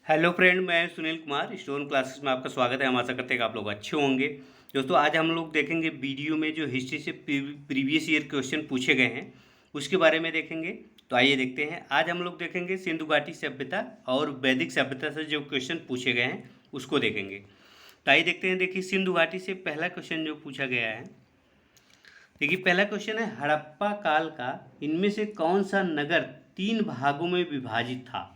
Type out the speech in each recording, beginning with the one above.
Hello friend, मैं Sunil Kumar stone classes में आपका स्वागत है। हम आशा करते हैं कि आप लोग अच्छे होंगे। दोस्तों, आज हम लोग देखेंगे वीडियो में जो हिस्ट्री से प्रीवियस ईयर क्वेश्चन पूछे गए हैं उसके बारे में देखेंगे। तो आइए देखते हैं। आज हम लोग देखेंगे सिंधु घाटी सभ्यता और वैदिक सभ्यता से जो क्वेश्चन पूछे गए हैं उसको देखेंगे। तो आइए देखते हैं। देखिए, सिंधु घाटी से पहला क्वेश्चन जो पूछा गया है, देखिए पहला क्वेश्चन है, हड़प्पा काल का इनमें से कौन सा नगर 3 भागों में विभाजित था।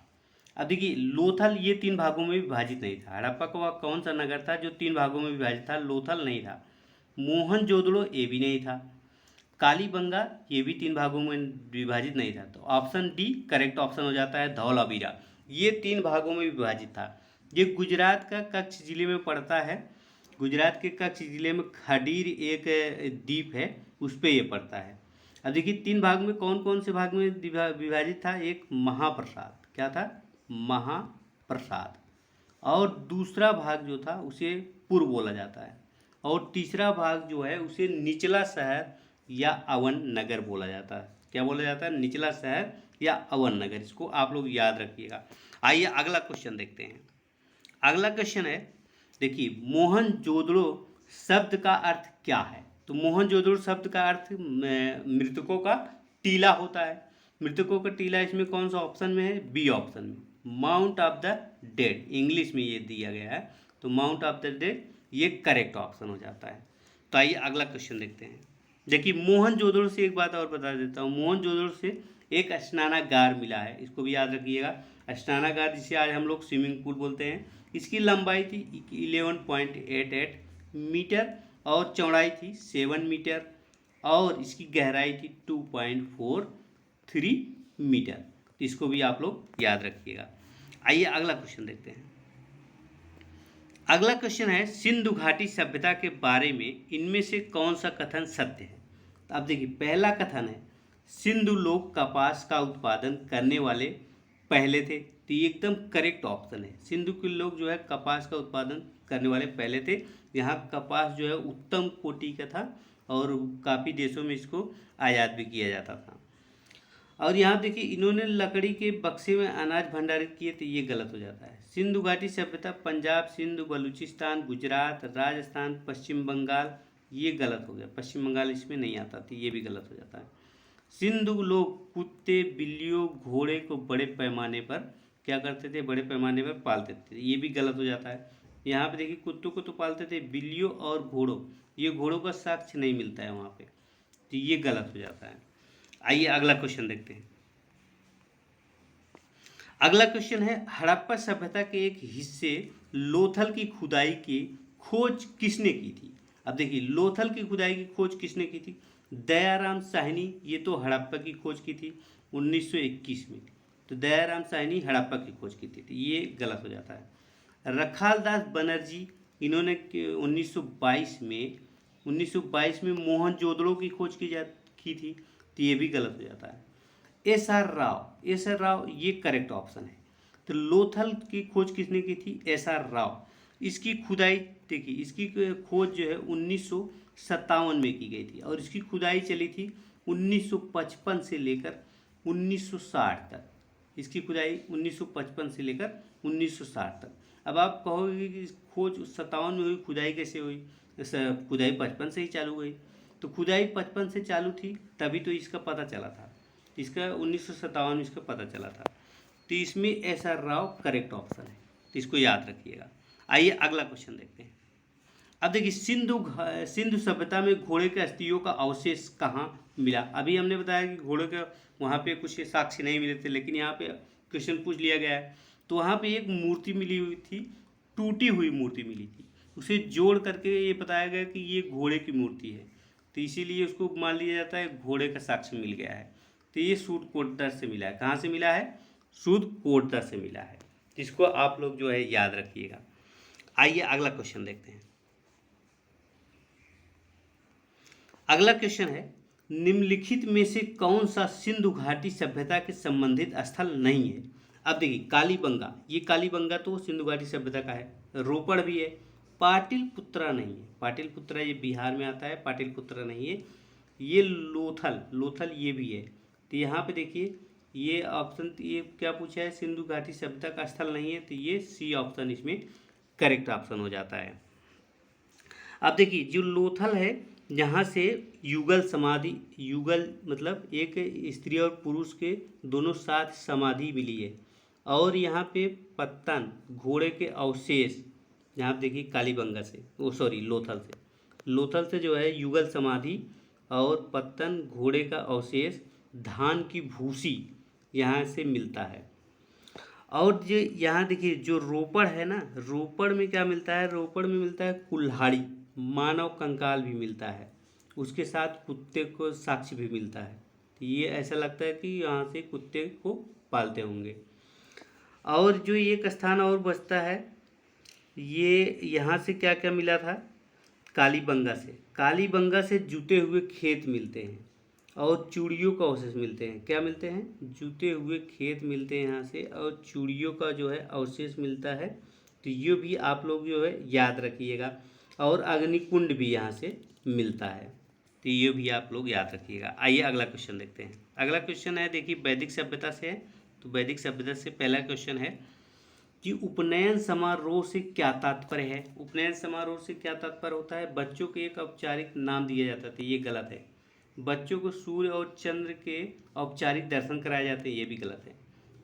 अब देखिए, लोथल ये 3 भागों में विभाजित नहीं था। हड़प्पा का वह कौन सा नगर था जो 3 भागों में विभाजित था? लोथल नहीं था। मोहनजोदड़ो ये भी नहीं था। कालीबंगा ये भी 3 भागों में विभाजित नहीं था। तो ऑप्शन डी करेक्ट ऑप्शन हो जाता है। धौलावीरा ये 3 भागों में विभाजित था। ये गुजरात का कच्छ जिले में पड़ता है। गुजरात के कच्छ जिले में खडीर एक द्वीप है, उस पर ये पड़ता है। अब देखिए, 3 भाग में कौन कौन से भाग में विभाजित था? एक महाप्रसाद, क्या था? महाप्रसाद। और दूसरा भाग जो था उसे पूर्व बोला जाता है। और तीसरा भाग जो है उसे निचला शहर या अवन नगर बोला जाता है। क्या बोला जाता है? निचला शहर या अवन नगर। इसको आप लोग याद रखिएगा। आइए अगला क्वेश्चन देखते हैं। अगला क्वेश्चन है, देखिए, मोहनजोदड़ो शब्द का अर्थ क्या है? तो मोहनजोदड़ो शब्द का अर्थ मृतकों का टीला होता है। मृतकों का टीला इसमें कौन सा ऑप्शन में है? बी ऑप्शन में, mount of the dead. English में ये दिया गया है, तो माउंट ऑफ द डेड ये करेक्ट ऑप्शन हो जाता है। तो आइए अगला क्वेश्चन देखते हैं। देखिए, मोहनजोदड़ो से एक बात और बता देता हूँ। मोहनजोदड़ो से एक स्नानागार मिला है, इसको भी याद रखिएगा। स्नानागार जिसे आज हम लोग स्विमिंग पूल बोलते हैं। इसकी लंबाई थी 11.88 मीटर और चौड़ाई थी 7 मीटर और इसकी गहराई थी 2.43 मीटर। तो इसको भी आप लोग याद रखिएगा। आइए अगला क्वेश्चन देखते हैं। अगला क्वेश्चन है, सिंधु घाटी सभ्यता के बारे में इनमें से कौन सा कथन सत्य है? तो अब देखिए, पहला कथन है, सिंधु लोग कपास का उत्पादन करने वाले पहले थे। तो ये एकदम करेक्ट ऑप्शन है। सिंधु के लोग जो है कपास का उत्पादन करने वाले पहले थे। यहाँ कपास जो है उत्तम कोटि का था और काफ़ी देशों में इसको आयात भी किया जाता था। और यहाँ देखिए, इन्होंने लकड़ी के बक्से में अनाज भंडारित किए, तो ये गलत हो जाता है। सिंधु घाटी सभ्यता पंजाब, सिंधु, बलूचिस्तान, गुजरात, राजस्थान, पश्चिम बंगाल, ये गलत हो गया। पश्चिम बंगाल इसमें नहीं आता, तो ये भी गलत हो जाता है। सिंधु लोग कुत्ते, बिल्लियों, घोड़े को बड़े पैमाने पर क्या करते थे? बड़े पैमाने पर पालते थे, ये भी गलत हो जाता है। यहाँ पे देखिए, कुत्तों को तो पालते थे, बिल्लियों और घोड़ों, ये घोड़ों का साक्ष्य नहीं मिलता है वहाँ पे, तो ये गलत हो जाता है। आइए अगला क्वेश्चन देखते हैं। अगला क्वेश्चन है, हड़प्पा सभ्यता के एक हिस्से लोथल की खुदाई की खोज किसने की थी? अब देखिए, लोथल की खुदाई की खोज किसने की थी? दयाराम साहनी, ये तो हड़प्पा की खोज की थी 1921 में। तो दयाराम साहनी हड़प्पा की खोज की थी, तो ये गलत हो जाता है। रखालदास बनर्जी, इन्होंने 1922 में मोहनजोदड़ो की खोज की थी, तो ये भी गलत हो जाता है। एस आर राव ये करेक्ट ऑप्शन है। तो लोथल की खोज किसने की थी? S R Rao. इसकी खुदाई देखिए, इसकी खोज जो है 1957 में की गई थी और इसकी खुदाई चली थी 1955 से लेकर 1960 तक। इसकी खुदाई 1955 से लेकर 1960 तक। अब आप कहोगे कि खोज 57 में हुई, खुदाई कैसे हुई? खुदाई 55 से ही चालू हुई। तो खुदाई 55 से चालू थी, तभी तो इसका पता चला था। इसका 1957 में इसका पता चला था। तो इसमें S R Rao correct option है, तो इसको याद रखिएगा। आइए अगला क्वेश्चन देखते हैं। अब देखिए, सिंधु सभ्यता में घोड़े के अस्थियों का अवशेष कहाँ मिला? अभी हमने बताया कि घोड़े का वहाँ पे कुछ साक्ष्य नहीं मिले थे, लेकिन यहाँ पे क्वेश्चन पूछ लिया गया है। तो वहाँ पे एक मूर्ति मिली हुई थी, टूटी हुई मूर्ति मिली थी। उसे जोड़ करके ये बताया गया कि ये घोड़े की मूर्ति है, तो इसीलिए उसको मान लिया जाता है घोड़े का साक्ष्य मिल गया है। तो ये सूरकोटद्वार से मिला है। कहाँ से मिला है? सूरकोटद्वार से मिला है। इसको आप लोग जो है याद रखिएगा। आइए अगला क्वेश्चन देखते हैं। अगला क्वेश्चन है, निम्नलिखित में से कौन सा सिंधु घाटी सभ्यता के संबंधित स्थल नहीं है? अब देखिए, कालीबंगा, ये कालीबंगा तो सिंधु घाटी सभ्यता का है। रोपड़ भी है। पाटिलपुत्रा नहीं है। पाटिलपुत्रा ये बिहार में आता है, पाटिलपुत्रा नहीं है। ये लोथल ये भी है। तो यहाँ पे देखिए, ये ऑप्शन, ये क्या पूछा है, सिंधु घाटी सभ्यता का स्थल नहीं है, तो ये सी ऑप्शन इसमें करेक्ट ऑप्शन हो जाता है। अब देखिए जो लोथल है, जहाँ से युगल समाधि, युगल मतलब एक स्त्री और पुरुष के दोनों साथ समाधि मिली है, और यहाँ पे पत्तन घोड़े के अवशेष, यहाँ पे देखिए कालीबंगा से, ओ सॉरी लोथल से, लोथल से जो है युगल समाधि और पत्तन घोड़े का अवशेष, धान की भूसी यहाँ से मिलता है। और जो यहाँ देखिए जो रोपड़ है ना, रोपड़ में क्या मिलता है, रोपड़ में मिलता है कुल्हाड़ी, मानव कंकाल भी मिलता है, उसके साथ कुत्ते को साक्ष्य भी मिलता है। तो ये ऐसा लगता है कि यहाँ से कुत्ते को पालते होंगे। और जो एक स्थान और बचता है, ये यहाँ से क्या क्या मिला था, कालीबंगा से, कालीबंगा से जुते हुए खेत मिलते हैं और चूड़ियों का अवशेष मिलते हैं। क्या मिलते हैं, जुते हुए खेत मिलते हैं यहाँ से, और चूड़ियों का जो है अवशेष मिलता है। तो ये भी आप लोग जो है याद रखिएगा। और अग्निकुंड भी यहाँ से मिलता है, तो ये भी आप लोग याद रखिएगा। आइए अगला क्वेश्चन देखते हैं। अगला क्वेश्चन है, देखिए वैदिक सभ्यता से है। तो वैदिक सभ्यता से पहला क्वेश्चन है कि उपनयन समारोह से क्या तात्पर्य है। उपनयन समारोह से क्या तात्पर्य होता है, बच्चों को एक औपचारिक नाम दिया जाता था, ये गलत है। बच्चों को सूर्य और चंद्र के औपचारिक दर्शन कराए जाते हैं, ये भी गलत है।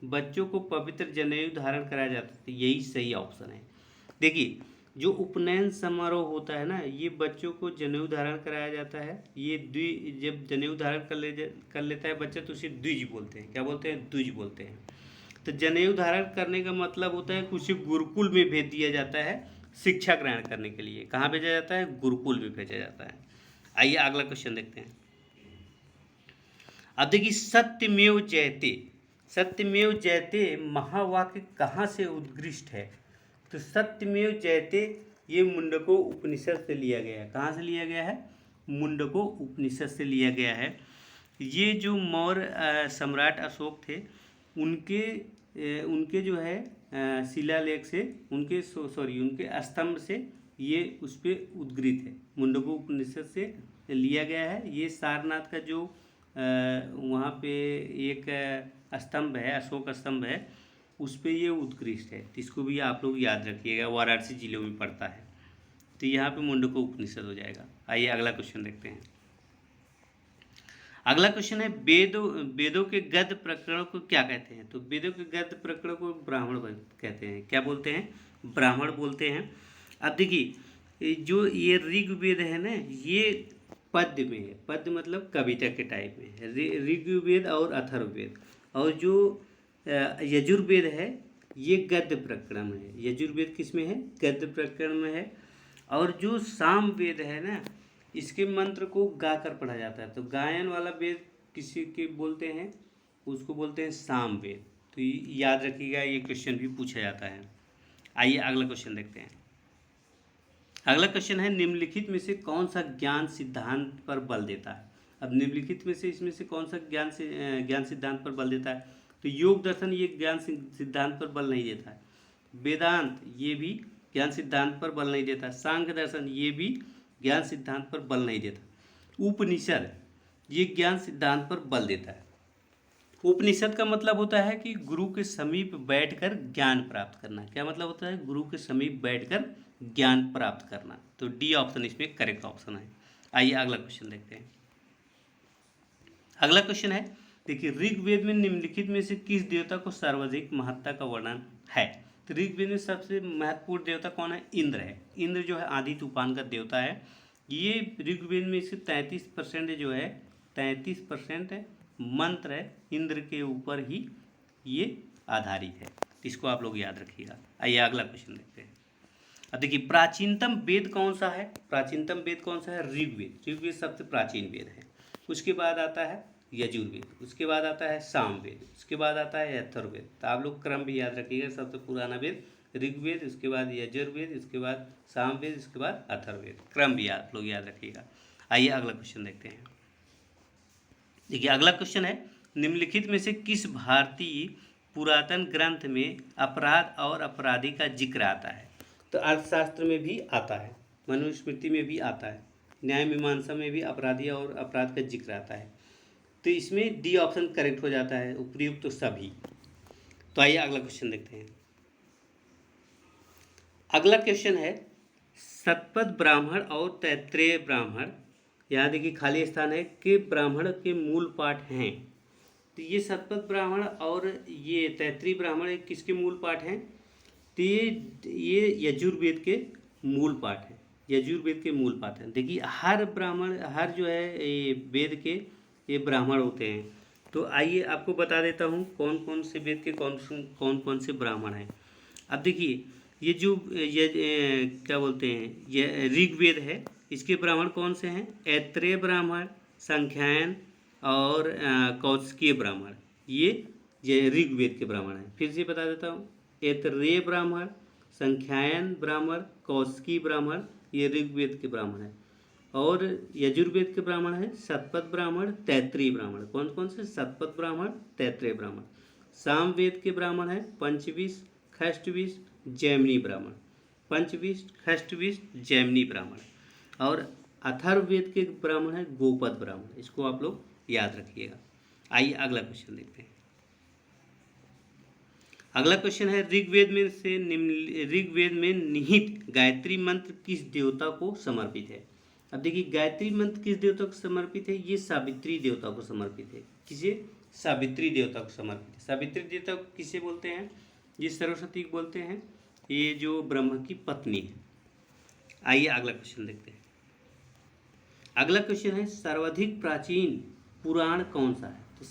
बच्चों को पवित्र जनेऊ धारण कराया जाता है, यही सही ऑप्शन है। देखिए जो उपनयन समारोह होता है ना, ये बच्चों को जनेऊ धारण कराया जाता है। ये द्विज, जब जनेऊ धारण कर लेता है बच्चा, तो उसे द्विज बोलते हैं। क्या बोलते हैं, द्विज बोलते हैं। तो जनेऊ धारण करने का मतलब होता है कि उसे गुरुकुल में भेज दिया जाता है शिक्षा ग्रहण करने के लिए। कहाँ भेजा जाता है, गुरुकुल में भेजा जाता है। आइए अगला क्वेश्चन देखते हैं। अब देखिए सत्यमेव जयते, सत्यमेव जयते महावाक्य कहाँ से उद्गृष्ट है। तो सत्यमेव जयते ये मुंडको उपनिषद से लिया गया है। कहाँ से लिया गया है, मुंडको उपनिषद से लिया गया है। ये जो मौर्य सम्राट अशोक थे, उनके जो है शिलालेख से, उनके उनके स्तंभ से ये उस पर उद्गृत है, मुंडको उपनिषद से लिया गया है। ये सारनाथ का जो वहाँ पे एक स्तंभ है, अशोक स्तंभ है, उस पे ये उत्कृष्ट है। तो इसको भी आप लोग याद रखिएगा, वाराणसी जिले में पड़ता है। तो यहाँ पे मुंडको उपनिषद हो जाएगा। आइए अगला क्वेश्चन देखते हैं। अगला क्वेश्चन है वेदों के गद्य प्रकरण को क्या कहते हैं। तो वेदों के गद्य प्रकरण को ब्राह्मण कहते हैं। क्या बोलते हैं, ब्राह्मण बोलते हैं। अब देखिए जो ये ऋग्वेद है ना, ये पद्य में है, पद्य मतलब कविता के टाइप में है, ऋग्वेद और अथर्ववेद। और जो यजुर्वेद है ये गद्य प्रकरण में है। यजुर्वेद किस में है, गद्य प्रकरण में है। और जो सामवेद है ना, इसके मंत्र को गाकर पढ़ा जाता है। तो गायन वाला वेद किसी के बोलते हैं, उसको बोलते हैं सामवेद। तो याद रखिएगा, ये क्वेश्चन भी पूछा जाता है। आइए अगला क्वेश्चन देखते हैं। अगला क्वेश्चन है निम्नलिखित में से कौन सा ज्ञान सिद्धांत पर बल देता है। अब निम्नलिखित में से इसमें से कौन सा ज्ञान सिद्धांत पर बल देता है। तो योग दर्शन ये ज्ञान सिद्धांत पर बल नहीं देता है। वेदांत ये भी ज्ञान सिद्धांत पर बल नहीं देता। सांख्य दर्शन ये भी ज्ञान सिद्धांत पर बल नहीं देता। उपनिषद ये ज्ञान सिद्धांत पर बल देता है। उपनिषद का मतलब होता है कि गुरु के समीप बैठकर ज्ञान प्राप्त करना। क्या मतलब होता है, गुरु के समीप बैठकर ज्ञान प्राप्त करना। तो डी ऑप्शन इसमें करेक्ट ऑप्शन है। आइए अगला क्वेश्चन देखते हैं। अगला क्वेश्चन है, देखिए ऋग्वेद में निम्नलिखित में से किस देवता को सर्वाधिक महत्ता का वर्णन है। तो ऋग्वेद में सबसे महत्वपूर्ण देवता कौन है, इंद्र है। इंद्र जो है आदि तूफान का देवता है। ये ऋग्वेद में से 33% जो है, 33% मंत्र है इंद्र के ऊपर ही ये आधारित है। इसको आप लोग याद रखिएगा। आइए अगला क्वेश्चन देखते हैं। अब देखिए प्राचीनतम वेद कौन सा है। प्राचीनतम वेद कौन सा है, ऋग्वेद। ऋग्वेद सबसे प्राचीन वेद है। उसके बाद आता है यजुर्वेद, उसके बाद आता है सामवेद, उसके बाद आता है अथर्ववेद। तो आप लोग क्रम भी याद रखिएगा। सबसे पुराना वेद ऋग्वेद, उसके बाद यजुर्वेद, उसके बाद सामवेद, उसके बाद अथर्ववेद। क्रम भी आप लोग याद रखिएगा। आइए अगला क्वेश्चन देखते हैं। देखिए अगला क्वेश्चन है, निम्नलिखित में से किस भारतीय पुरातन ग्रंथ में अपराध और अपराधी का जिक्र आता है। तो अर्थशास्त्र में भी आता है, मनुस्मृति में भी आता है, न्याय मीमांसा में भी अपराधी और अपराध का जिक्र आता है। तो इसमें डी ऑप्शन करेक्ट हो जाता है, उपयुक्त तो सभी। तो आइए अगला क्वेश्चन देखते हैं। अगला क्वेश्चन है शतपथ ब्राह्मण और तैत्रेय ब्राह्मण, यहाँ देखिए खाली स्थान है, कि ब्राह्मण के मूल पाठ हैं। तो ये शतपथ ब्राह्मण और ये तैत्रीय ब्राह्मण एक किसके मूल पाठ हैं? तो ये यजुर्वेद के मूल पाठ हैं, यजुर्वेद के मूल पाठ हैं। देखिए हर ब्राह्मण, हर जो है ये वेद के ये ब्राह्मण होते हैं। तो आइए आपको बता देता हूँ कौन कौन से वेद के कौन कौन से ब्राह्मण हैं। अब देखिए ये जो क्या बोलते हैं, ये ऋग्वेद है, इसके ब्राह्मण कौन से हैं? ऐत्रेय ब्राह्मण, सांख्यायन और कौशिकीय ब्राह्मण, ये ऋग्वेद के ब्राह्मण हैं। फिर से बता देता हूँ, ऐत्रेय ब्राह्मण, सांख्यायन ब्राह्मण, कौशिकी ब्राह्मण, ये ऋग्वेद के ब्राह्मण हैं। और यजुर्वेद के ब्राह्मण हैं शतपथ ब्राह्मण, तैत्रीय ब्राह्मण। कौन कौन से? शतपथ ब्राह्मण, तैत्रीय ब्राह्मण। सामवेद के ब्राह्मण हैं पंचविश, खष्टविश, जैमिनी ब्राह्मण। पंचविश, खष्टविश, जैमिनी ब्राह्मण। और अथर्ववेद के ब्राह्मण हैं गोपद ब्राह्मण। इसको आप लोग याद रखिएगा। आइए अगला क्वेश्चन देखते हैं। अगला क्वेश्चन है ऋग्वेद में निहित गायत्री मंत्र किस देवता को समर्पित है? अब देखिए गायत्री मंत्र किस देवता को समर्पित है? ये सावित्री देवता को समर्पित है। किसे? सावित्री देवता को समर्पित है। सावित्री देवता को किसे बोलते हैं? ये सरस्वती को बोलते हैं, ये जो ब्रह्मा की पत्नी है। आइए अगला क्वेश्चन देखते हैं। अगला क्वेश्चन है सर्वाधिक प्राचीन पुराण कौन सा है? तो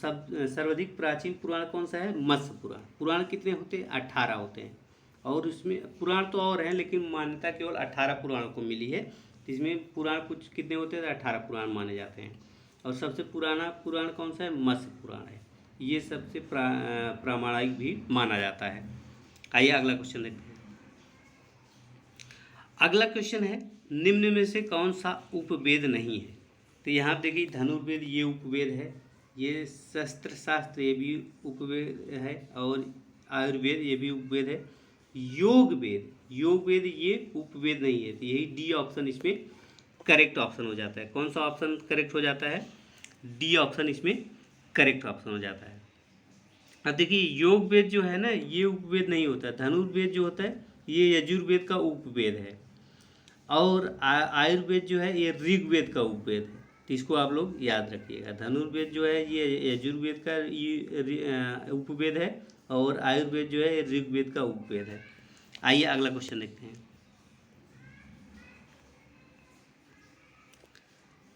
सर्वाधिक प्राचीन पुराण कौन सा है? मत्स्य पुराण। पुराण कितने होते हैं? 18 होते हैं। और इसमें पुराण तो और हैं, लेकिन मान्यता केवल 18 पुराणों को मिली है। इसमें पुराण कुछ कितने होते हैं? 18 पुराण माने जाते हैं। और सबसे पुराना पुराण कौन सा है? मत्स्य पुराण है। ये सबसे प्रामाणिक भी माना जाता है। आइए अगला क्वेश्चन देखते हैं। अगला क्वेश्चन है निम्न में से कौन सा उपवेद नहीं है? तो यहाँ देखिए धनुर्वेद ये उपवेद है, ये शस्त्र शास्त्र ये भी उपवेद है, और आयुर्वेद ये भी उपवेद है। योग वेद ये उपवेद नहीं है। तो यही डी ऑप्शन इसमें करेक्ट ऑप्शन हो जाता है। कौन सा ऑप्शन करेक्ट हो जाता है? डी ऑप्शन इसमें करेक्ट ऑप्शन हो जाता है। अब देखिए योग वेद जो है ना, ये उपवेद नहीं होता। धनुर्वेद जो होता है ये यजुर्वेद का उपवेद है, और आयुर्वेद जो है ये ऋग्वेद का उपवेद है। तो इसको आप लोग याद रखिएगा। धनुर्वेद जो है ये यजुर्वेद का उपवेद है, और आयुर्वेद जो है ये ऋग्वेद का उपवेद है। आइए अगला क्वेश्चन देखते हैं।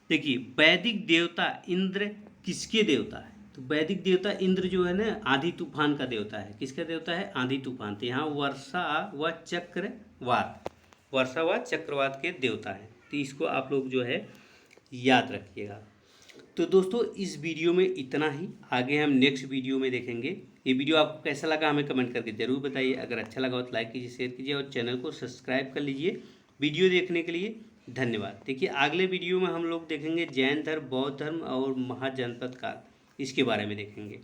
देखिए वैदिक देवता इंद्र किसके देवता है? तो वैदिक देवता इंद्र जो है ना आंधी तूफान का देवता है। किसका देवता है? आंधी तूफान। तो यहाँ वर्षा व चक्रवात के देवता हैं। तो इसको आप लोग जो है याद रखिएगा। तो दोस्तों इस वीडियो में इतना ही। आगे हम नेक्स्ट वीडियो में देखेंगे। ये वीडियो आपको कैसा लगा हमें कमेंट करके ज़रूर बताइए। अगर अच्छा लगा हो तो लाइक कीजिए, शेयर कीजिए और चैनल को सब्सक्राइब कर लीजिए। वीडियो देखने के लिए धन्यवाद। देखिए अगले वीडियो में हम लोग देखेंगे जैन धर्म, बौद्ध धर्म और महाजनपद काल, इसके बारे में देखेंगे।